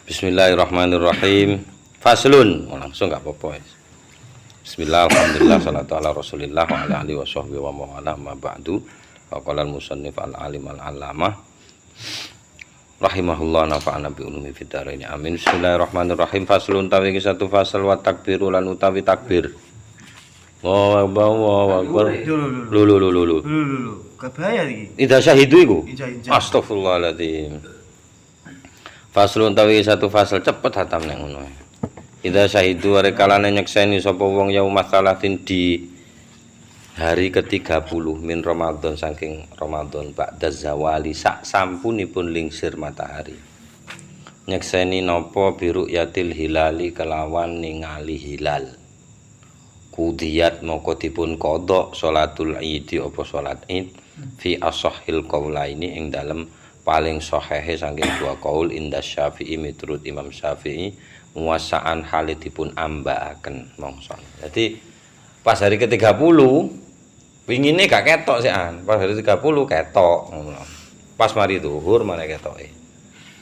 Bismillahirrahmanirrahim. Faslun, langsung enggak apa-apa. Bismillah, alhamdulillah, salatu ala rasulillah wa ala alihi wa sahbihi wa mawala ma ba'du. Wa qala al-musannif al-alim al-allamah rahimahullah nafa'ana bi ulumi fid dharain. Amin. Bismillahirrahmanirrahim. Faslun tawi satu fasal wa takbiru lan utawi takbir. Allahu akbar. Lulu. Kabaya iki. Idza syahidu iku. Ija. Astagfirullahaladzim. Faslun tawi satu fasal cepet hatam nek ngono. Idza syahidu rekalane nyekseni sapa wong yaumah salatin di hari ke-30 min Ramadan saking Ramadan ba'da zawali sak sampunipun lingsir matahari. Nyekseni napa biru yatil hilali kelawan ningali hilal. Kudiyat moko dipun kodok salatul Id apa salat Id fi ashahil qaulaini ing dalem paling sahihe saking dua kaul indah Syafi'i miturut Imam Syafi'i muwasaan halidipun ambaaken mongson. Jadi pas hari ke-30 wingine gak ketok sian, pas hari 30 ketok ngono. Pas mari zuhur mana ketoke.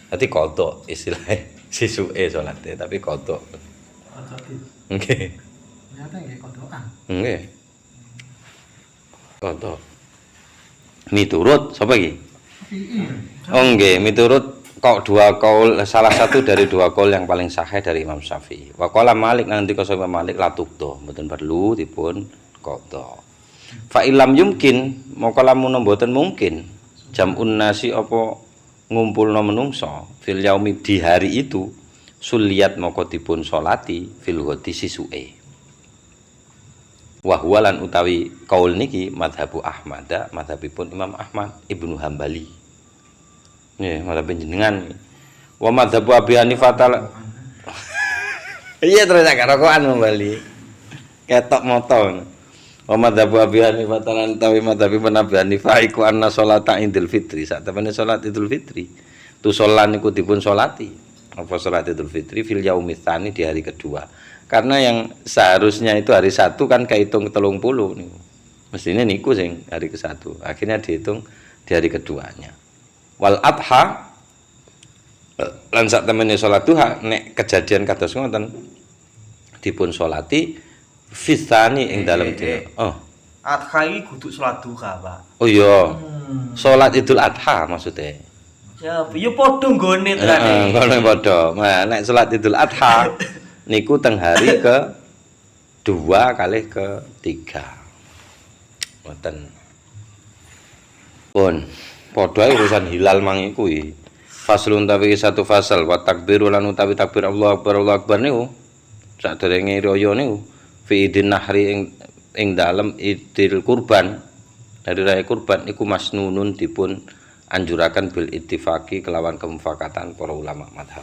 Dadi kodok istilahnya sisuke salate tapi kodok. Nggih. Ternyata nggih kodokan. Nggih. Kodok. Miturut sapa iki? Oh nggih, miturut kok dua kaul salah satu dari dua kaul yang paling sahih dari Imam Syafi'i. Wa qala Malik nanti kok Imam Malik latukdo, mboten perlu dipun qadha. Fa ilam yumkin, moko lamun mboten mungkin jam'un nasi apa ngumpulna menungso fil yaumi di hari itu suliyat moko dipun salati fil ghadi sisuke. Wa huwa lan utawi kaul niki madhabu Ahmad, madhabipun Imam Ahmad Ibnu Hambali. Nggih, madhab jenengan. Wa madhabu Abi Hanifah iya terus gak rokokan Hambali. Ketok moto. Wa madhabu Abi Hanifah lan utawi madhabipun Abi Hanifah iku anna sholata Idul Fitri. Sak temene salat Idul Fitri. Tu sholat niku dipun sholati. Apa salat Idul Fitri fil yaumits tsani di hari kedua. Karena yang seharusnya itu hari 1 kan kehitung 30 niku. Mestinya niku sing hari ke-1. Akhirnya dihitung di hari keduanya. Wal adha lan sak temene salat duha nek kejadian kados ngoten dipun salati fisani ing dalem dina. Oh. Adha iki kudu salat duha, Pak. Oh iya. Salat Idul Adha maksudnya. Ya, yo padha nggone terane. Ngono padha. Nah, nek salat Idul Adha niku teng hari ke-2 kali ke-3. Ngoten. Pun padha urusan hilal mang iku iki. Faslun tawi satu fasal wa takbiru lan utawi takbir Allahu Akbar niku saderenge raya niku fi idin nahri ing dalem idil kurban dari raya kurban iku masnunun dipun anjuraken bil ittifaqi kelawan kemufakatan para ulama mazhab.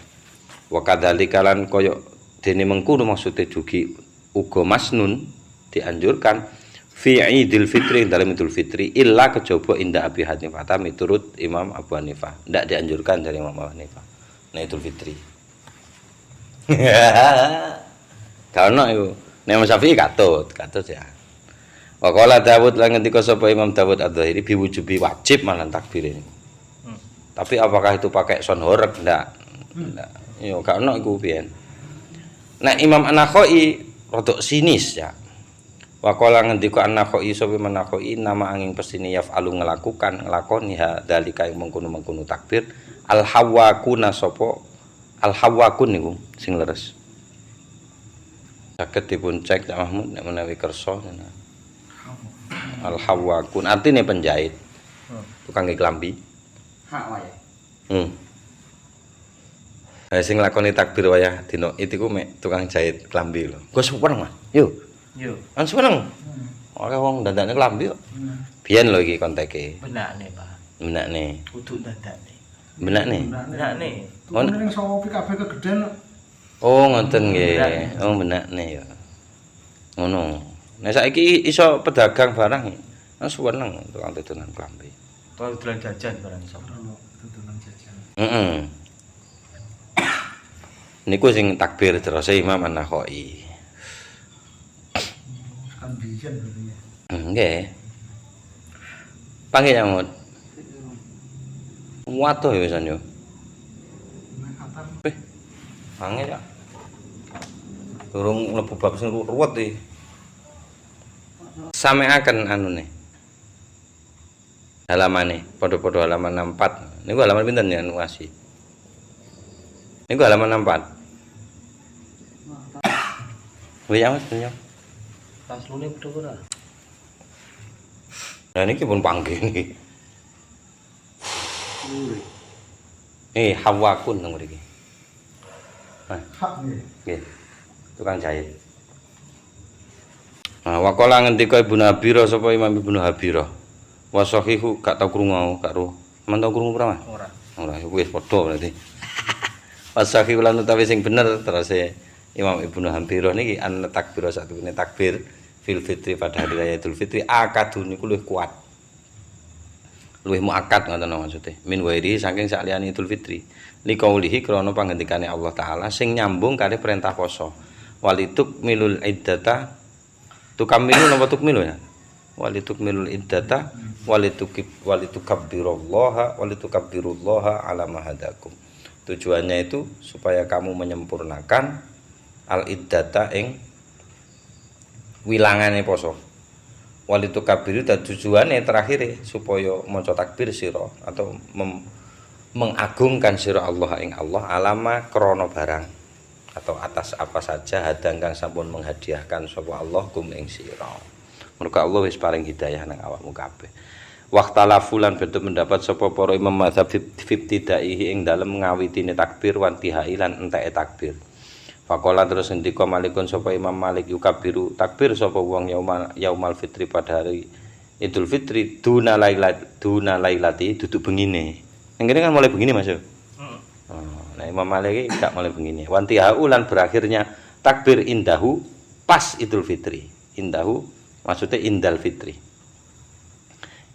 Wa kadzalika lan kaya dene mengkono maksude dugi uga masnun dianjurkan fi Idul Fitri dalam Idul Fitri illa kejaba inda Abi Hanifah miturut Imam Abu Hanifah. Ndak dianjurkan dari Imam Abu Hanifah. Nah Idul Fitri. Karena itu Imam Syafi'i katut ya. Wa qala Dawud lan ngendika sapa Imam Dawud Adz-Dzahiri biwujubi wajib malan takbir ini. Tapi apakah itu pakai son horeg ndak? Ndak. Yo gak ono iku piyen. Nah Imam An-Nakhai rodok sinis ya. Wa qala ngendika An-Nakhai sapa An-Nakhai nama angin pesine yaf'alu nglakoni dalika ing mengkono-mengkono takbir al-hawwakuna sapa al-hawwakun niku sing leres. Saged dipun cek Cak Mahmud nek menawi kersa. Al-hawwakun artine penjahit. Tukang klambi. Hak wae. Sing nglakoni takbir wayah dina iku mek tukang jahit klambi lho. Gus seneng, Mas. Yo. Kan seneng. Ora wong dandane klambi kok. Biyen lho iki konteke. Benakne, Pak. Benakne. Kudu dadane. Benakne. Oh, ning sawopi kabeh kegeden. Oh, ngoten nggih. Oh, benakne ya. Ngono. Nek saiki iso pedagang barang. Kan seneng tukang dodolan klambi. Tukang dodolan jajan barang iso. Dodolan jajan. Heeh. Niku sing takbir terus Imam An-Nakhai. Kan biyen berarti ya. Nggih. Panggih nyamut. Waduh ya wisan yo. Angel ya. Durung mlebu bab sing ruwet iki. Sameaken anune. Halamane, padha-padha halaman 64. Niku halaman pinten ya nuasi? Niku halaman 64. Wis ya Mas, ya. Paslone padha ora? Nah niki pun panggih niki. Hawakun nang mriki. Hak nggih. Nggih. Tukang jahit. Nah, waqala ngendika Ibnu Habira sapa Imam Ibnu Habira. Wa sahihu gak tau krungu karo. Men tau krungu ora, Mas? Ora. Ora, wis padha berarti. Wa sahihu lan utawi sing bener terus Imam Ibnu Habira niki an takbir satune takbir fil fitri pada hari raya Idul Fitri akadun niku luwih kuat. Luwih muakkad ngoten maksude. Min wairi saking saliyane Idul Fitri. Liqaulihi krana pangendikane Allah taala sing nyambung kali perintah poso. Walituk milul iddata tukamilu napa tukmilu ya? Walituk milul iddata walitukabbirullaha ala ma hadakum. Tujuannya itu supaya kamu menyempurnakan al iddata ing wilangane poso. Walitukabbiru dan tujuannya terakhir supaya maca takbir sira atau mengagungkan sira Allah ing Allah alama krana barang atau atas apa saja hadang kang sampun menghadiahkan sapa Allah kum ing sira. Mergo Allah wis paring hidayah nang awakmu kabeh. Waqtalafu lan bentuk mendapat sapa para imam mazhab fibtidaihi ing dalem ngawitine takbir wantihai lan enteke takbir. Faqala terus ngendika Malikun sapa Imam Malik yukabiru takbir sapa wong yaumal fitri pada hari Idul Fitri duna lailati duduk bengine. Yang ini kan mulai begini Mas. Nah Imam Malik iki gak mulai begini. Wantihau lan berakhirnya takbir indahu pas Idul Fitri. Indahu maksudnya indal fitri.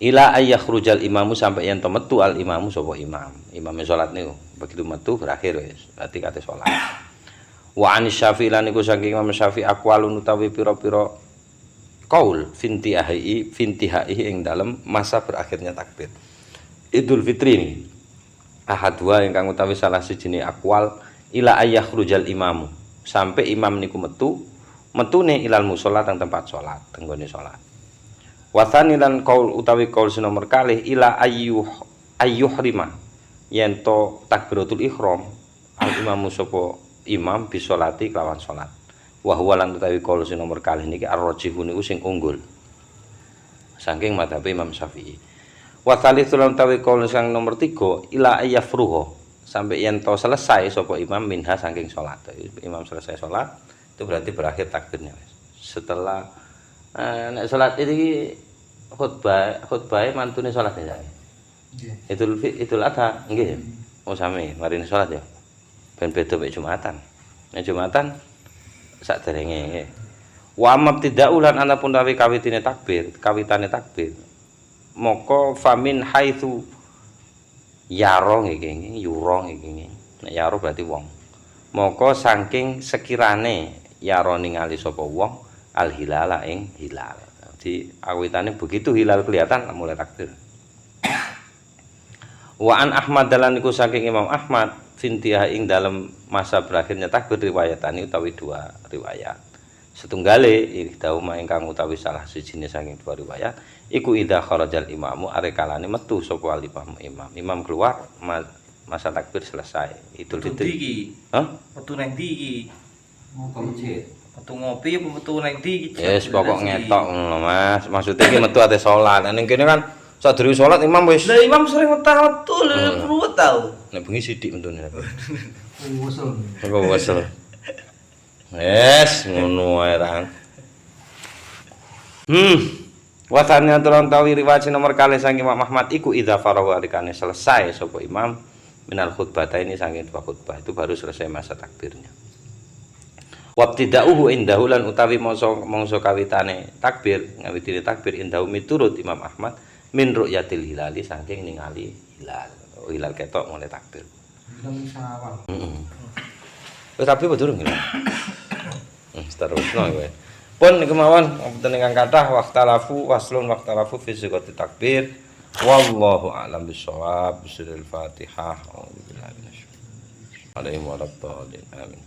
Ila ayyakhrujal imamu sampai yen to metu al imamu sapa imam. Imame salat niku begitu metu berakhir wis berarti kate salat. Wa anis Syafi'i lan iku saking Imam Syafi'i aqwalun utawi pira-pira qaul fintihai ing dalem masa berakhirnya takbir Idul Fitri ini. Ahadwa ingkang utawi salah sijine aqwal ila ayyakhrujal imamu sampai imam niku metune ilal musholla teng tempat salat tenggone salat. Wasani lan qaul utawi qaul nomor kalih ila ayyuhrima yen to takbiratul ihram al imamu sapa imam bisolati kelawan salat. Wa huwa lan utawi qaul nomor kalih niki ar-rajihu niku sing unggul saking madzhab Imam Syafi'i. Wa tsalitsul utawi qaul sing nomor 3 ila ayyafruha sampai yen to selesai sapa imam minha saking salat. Imam selesai salat itu berarti berakhir takbirnya. Setelah nek salat iki khutbah mantune salat ya. Nggih. Idul Adha nggih. Oh sami marine salat ya. Ben beda mek Jumatan. Nek Jumatan sakderenge nggih. Wa mabtida'u lan anapun tawi kawitane takbir, moko famin haitsu yaro nggih yuro nggih. Nek yaro berarti wong. Moko saking sekirane yaro ningali sapa wong al hilala ing hilal. Jadi awitane begitu hilal kelihatan mulai takbir. Wa an Ahmad dalan niku saking Imam Ahmad fintiha ing dalam masa berakhirnya takbir riwayatane utawi dua riwayat. Setunggale ihdahuma ingkang utawi salah sijine saking dua riwayat iku idza kharajal imamu arekalane metu sapa imam. Imam keluar masa takbir selesai. Idul Fitri. Hah? Metu nang ndi iki? Mau ke masjid. Metu ngopi apa metu nang ndi iki? Yes, pokok ngetok ngono Mas. Maksudnya iki metu ate salat. Ning kene kan sadurunge salat imam wis. Lah imam sering metu lho perlu tau. Nek bengi sithik mentune. Usul. Aku wesel. Yes, ngono ae Rang. Wasane aturan tawi riwayat nomor kalih saking Imam Ahmad iku idza farahu alikane selesai sapa imam minal khutbah ini saking dua khutbah itu baru selesai masa takbirnya. Wabtida'uhu indahu lan utawi mangsa kawitane takbir ngawitine takbir indahu miturut Imam Ahmad min ru'yatil hilali saking ningali hilal. Oh, hilal ketok mulai takbir. Bilang sawal. Tapi betul nggih. Terusno kowe. Pun niku mawon wonten ingkang kathah waqtalafu fi sighati takbir. Wallahu a'lam bishawab. Bismillahil Fatihah. alaihim waradhdallin. Amin.